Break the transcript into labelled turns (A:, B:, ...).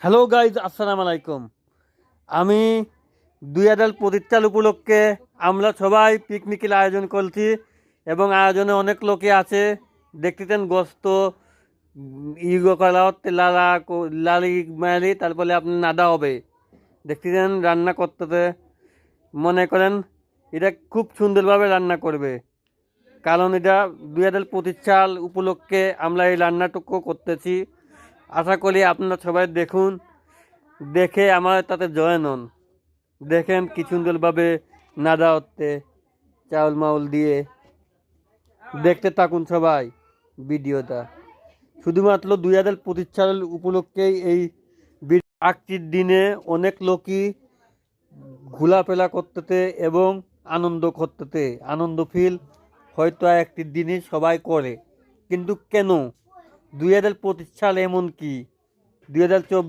A: Hello guys, আসসালামু আলাইকুম। আমি 2025 সাল উপলক্ষে আমরা সবাই পিকনিকের আয়োজন করছি এবং আয়োজনে অনেক লোকই আছে। দেখতেছেন গোস্ত, ইগো করা হচ্ছে, লালি মালি, তারপরে আপনি নাদা হবে। দেখতেছেন রান্না করতেছে, মনে করেন এটা খুব সুন্দরভাবে রান্না করবে, কারণ এটা 2025 সাল উপলক্ষে আমরা এই রান্নাটুকু করতেছি। আশা করি আপনারা সবাই দেখুন, দেখে আমার তাতে জয়েন হন। দেখেন কি সুন্দরভাবে নাদা হচ্ছে চাউল মাউল দিয়ে। দেখতে থাকুন সবাই ভিডিওটা। শুধুমাত্র 2025 সাল উপলক্ষেই এই আজকের দিনে অনেক লোকই ঘোরাফেরা করতেছে এবং আনন্দ করতেছে, আনন্দ ফিল হয়তো একটি দিনই সবাই করে। কিন্তু কেন 2025 সাল এমন কি 2024